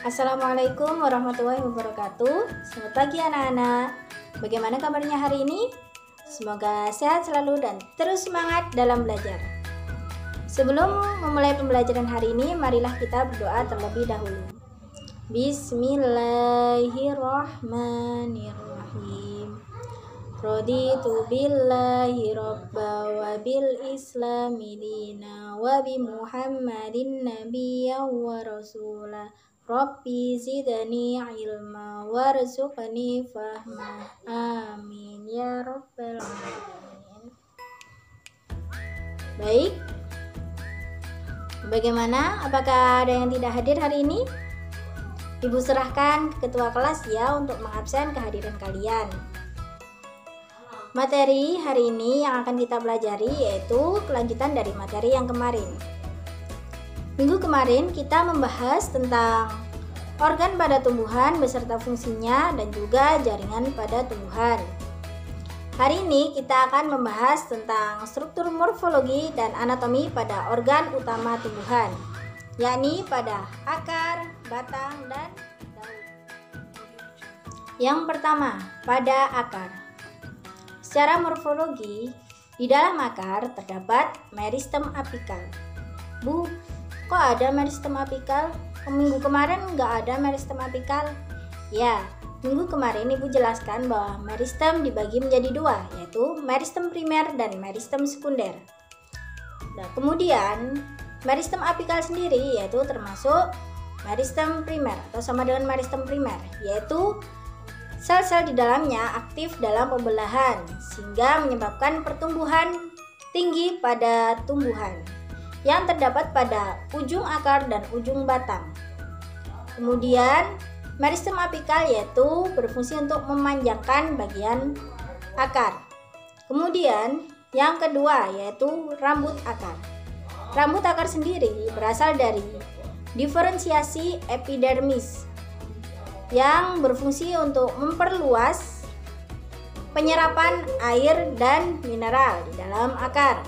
Assalamualaikum warahmatullahi wabarakatuh. Selamat pagi anak-anak. Bagaimana kabarnya hari ini? Semoga sehat selalu dan terus semangat dalam belajar. Sebelum memulai pembelajaran hari ini, marilah kita berdoa terlebih dahulu. Bismillahirrahmanirrahim. Raditu billahi robba wa bil islami dina wa bi muhammadin nabiyya wa rasulah. Rabbi zidni ilma warzuqni fahma. Amin ya rabbal alamin. Baik. Bagaimana? Apakah ada yang tidak hadir hari ini? Ibu serahkan ke ketua kelas ya untuk mengabsen kehadiran kalian. Materi hari ini yang akan kita pelajari yaitu kelanjutan dari materi yang kemarin. Minggu kemarin kita membahas tentang organ pada tumbuhan beserta fungsinya dan juga jaringan pada tumbuhan. Hari ini kita akan membahas tentang struktur morfologi dan anatomi pada organ utama tumbuhan, yakni pada akar, batang, dan daun. Yang pertama, pada akar. Secara morfologi, di dalam akar terdapat meristem apikal. Bu, kok ada meristem apikal? Minggu kemarin nggak ada meristem apikal? Ya, minggu kemarin Ibu jelaskan bahwa meristem dibagi menjadi dua, yaitu meristem primer dan meristem sekunder. Nah, kemudian meristem apikal sendiri yaitu termasuk meristem primer atau sama dengan meristem primer, yaitu sel-sel di dalamnya aktif dalam pembelahan sehingga menyebabkan pertumbuhan tinggi pada tumbuhan yang terdapat pada ujung akar dan ujung batang. Kemudian meristem apikal yaitu berfungsi untuk memanjangkan bagian akar. Kemudian yang kedua yaitu rambut akar. Rambut akar sendiri berasal dari diferensiasi epidermis yang berfungsi untuk memperluas penyerapan air dan mineral di dalam akar.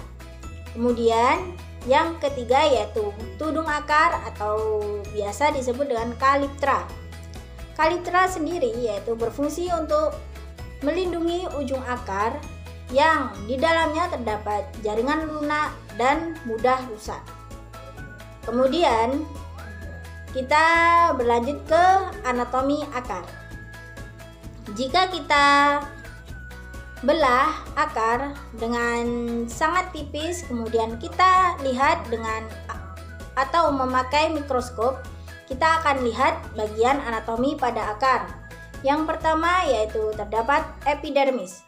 Kemudian yang ketiga yaitu tudung akar atau biasa disebut dengan kaliptra. Kaliptra sendiri yaitu berfungsi untuk melindungi ujung akar yang di dalamnya terdapat jaringan lunak dan mudah rusak. Kemudian kita berlanjut ke anatomi akar. Jika kita belah akar dengan sangat tipis, kemudian kita lihat dengan atau memakai mikroskop, kita akan lihat bagian anatomi pada akar. Yang pertama yaitu terdapat epidermis.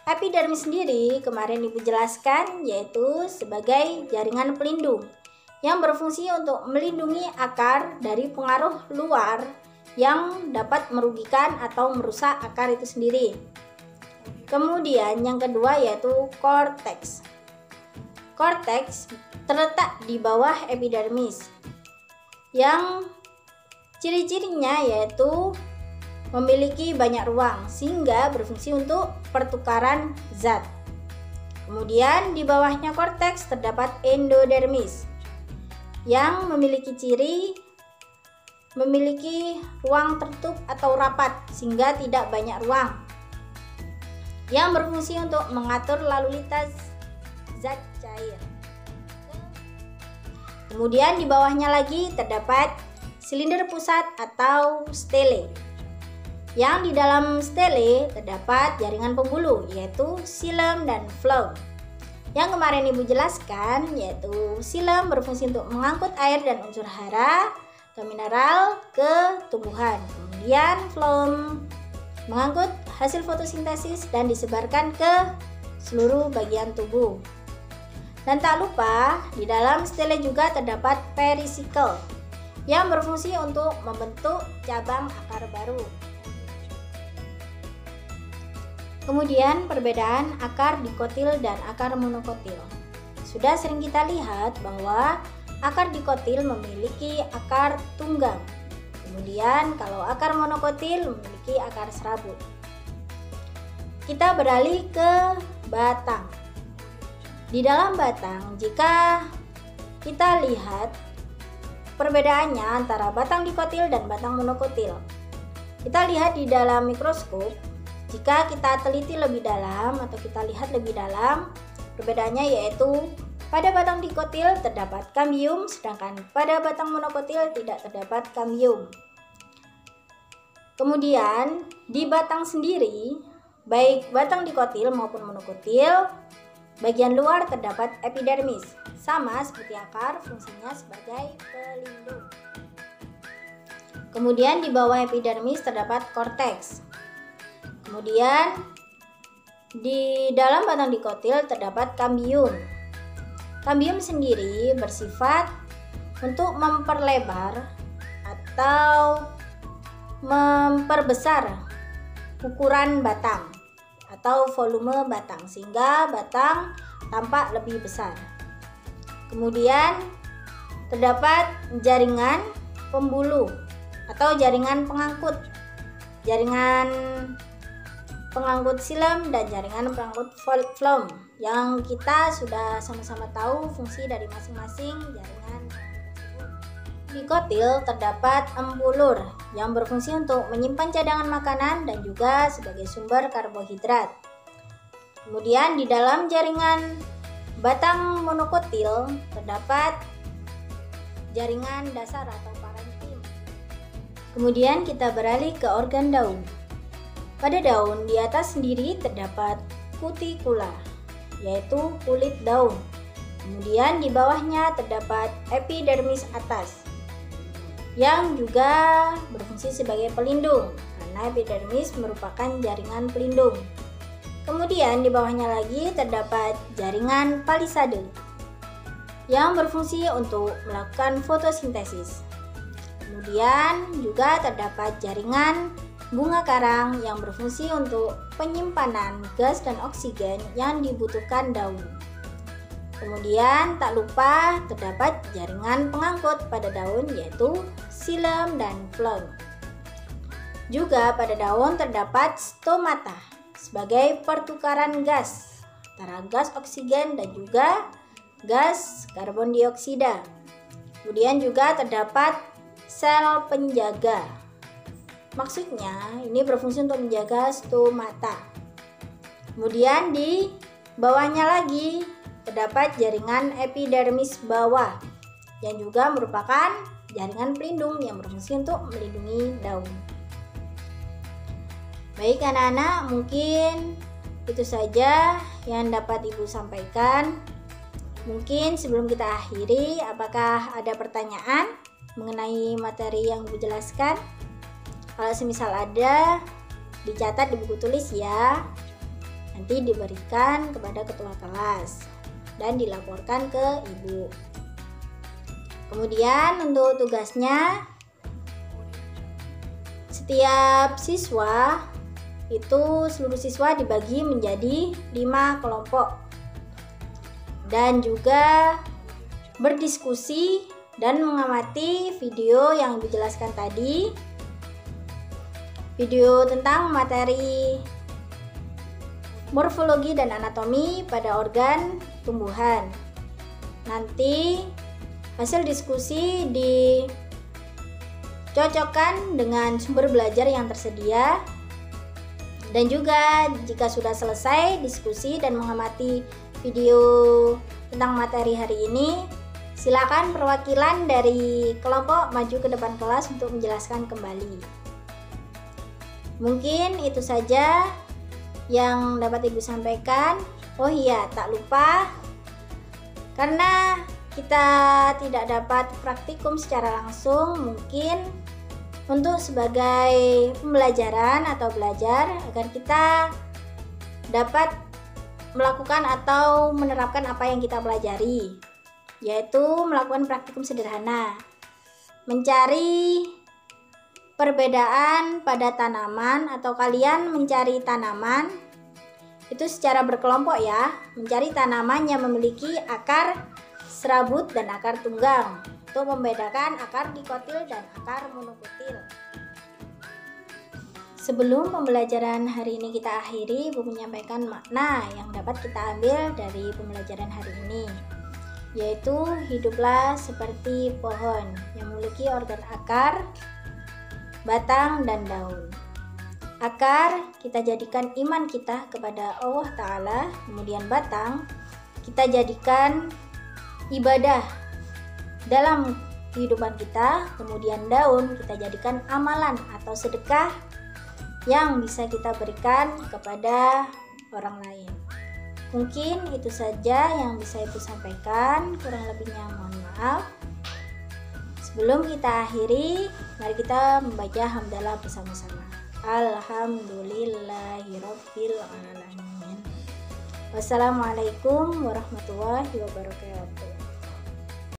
Epidermis sendiri kemarin Ibu jelaskan yaitu sebagai jaringan pelindung yang berfungsi untuk melindungi akar dari pengaruh luar yang dapat merugikan atau merusak akar itu sendiri. Kemudian yang kedua yaitu korteks. Korteks terletak di bawah epidermis yang ciri-cirinya yaitu memiliki banyak ruang sehingga berfungsi untuk pertukaran zat. Kemudian di bawahnya korteks terdapat endodermis yang memiliki ciri memiliki ruang tertutup atau rapat sehingga tidak banyak ruang, yang berfungsi untuk mengatur lalu lintas zat cair. Kemudian di bawahnya lagi terdapat silinder pusat atau stele. Yang di dalam stele terdapat jaringan pembuluh yaitu xilem dan phloem. Yang kemarin Ibu jelaskan yaitu xilem berfungsi untuk mengangkut air dan unsur hara atau mineral ke tumbuhan. Kemudian phloem mengangkut hasil fotosintesis dan disebarkan ke seluruh bagian tubuh. Dan tak lupa di dalam stele juga terdapat perisikel yang berfungsi untuk membentuk cabang akar baru. Kemudian perbedaan akar dikotil dan akar monokotil. Sudah sering kita lihat bahwa akar dikotil memiliki akar tunggang. Kemudian kalau akar monokotil memiliki akar serabut. Kita beralih ke batang. Di dalam batang, jika kita lihat perbedaannya antara batang dikotil dan batang monokotil. Kita lihat di dalam mikroskop, jika kita teliti lebih dalam atau kita lihat lebih dalam, perbedaannya yaitu pada batang dikotil terdapat kambium, sedangkan pada batang monokotil tidak terdapat kambium. Kemudian di batang sendiri, baik batang dikotil maupun monokotil, bagian luar terdapat epidermis, sama seperti akar, fungsinya sebagai pelindung. Kemudian di bawah epidermis terdapat korteks. Kemudian di dalam batang dikotil terdapat kambium. Kambium sendiri bersifat untuk memperlebar atau memperbesar ukuran batang atau volume batang sehingga batang tampak lebih besar. Kemudian terdapat jaringan pembuluh atau jaringan pengangkut xilem dan jaringan pengangkut phloem yang kita sudah sama-sama tahu fungsi dari masing-masing jaringan tersebut. Di dikotil terdapat empulur yang berfungsi untuk menyimpan cadangan makanan dan juga sebagai sumber karbohidrat. Kemudian di dalam jaringan batang monokotil terdapat jaringan dasar atau parenkim. Kemudian kita beralih ke organ daun. Pada daun di atas sendiri terdapat kutikula, yaitu kulit daun. Kemudian di bawahnya terdapat epidermis atas, yang juga berfungsi sebagai pelindung, karena epidermis merupakan jaringan pelindung. Kemudian di bawahnya lagi terdapat jaringan palisade, yang berfungsi untuk melakukan fotosintesis. Kemudian juga terdapat jaringan bunga karang yang berfungsi untuk penyimpanan gas dan oksigen yang dibutuhkan daun. Kemudian tak lupa terdapat jaringan pengangkut pada daun yaitu xilem dan phloem. Juga pada daun terdapat stomata sebagai pertukaran gas antara gas oksigen dan juga gas karbon dioksida. Kemudian juga terdapat sel penjaga. Maksudnya ini berfungsi untuk menjaga stomata. Kemudian di bawahnya lagi terdapat jaringan epidermis bawah yang juga merupakan jaringan pelindung yang berfungsi untuk melindungi daun. Baik anak-anak, mungkin itu saja yang dapat Ibu sampaikan. Mungkin sebelum kita akhiri, apakah ada pertanyaan mengenai materi yang Ibu jelaskan? Kalau semisal ada, dicatat di buku tulis ya. Nanti diberikan kepada ketua kelas dan dilaporkan ke Ibu. Kemudian untuk tugasnya, setiap siswa itu seluruh siswa dibagi menjadi 5 kelompok dan juga berdiskusi dan mengamati video yang dijelaskan tadi, video tentang materi morfologi dan anatomi pada organ tumbuhan. Nanti hasil diskusi dicocokkan dengan sumber belajar yang tersedia. Dan juga jika sudah selesai diskusi dan mengamati video tentang materi hari ini, silakan perwakilan dari kelompok maju ke depan kelas untuk menjelaskan kembali. Mungkin itu saja yang dapat Ibu sampaikan. Oh iya, tak lupa, karena kita tidak dapat praktikum secara langsung, mungkin untuk sebagai pembelajaran atau belajar agar kita dapat melakukan atau menerapkan apa yang kita pelajari, yaitu melakukan praktikum sederhana, mencari perbedaan pada tanaman atau kalian mencari tanaman itu secara berkelompok ya, mencari tanaman yang memiliki akar serabut dan akar tunggang untuk membedakan akar dikotil dan akar monokotil. Sebelum pembelajaran hari ini kita akhiri, Ibu menyampaikan makna yang dapat kita ambil dari pembelajaran hari ini. yaitu hiduplah seperti pohon yang memiliki organ akar, batang, dan daun. Akar kita jadikan iman kita kepada Allah Ta'ala, kemudian batang kita jadikan ibadah dalam kehidupan kita, kemudian daun kita jadikan amalan atau sedekah yang bisa kita berikan kepada orang lain. Mungkin itu saja yang bisa Ibu sampaikan, kurang lebihnya mohon maaf. Sebelum kita akhiri, mari kita membaca hamdalah bersama-sama. Alhamdulillahirabbil alamin. Wassalamualaikum warahmatullahi wabarakatuh.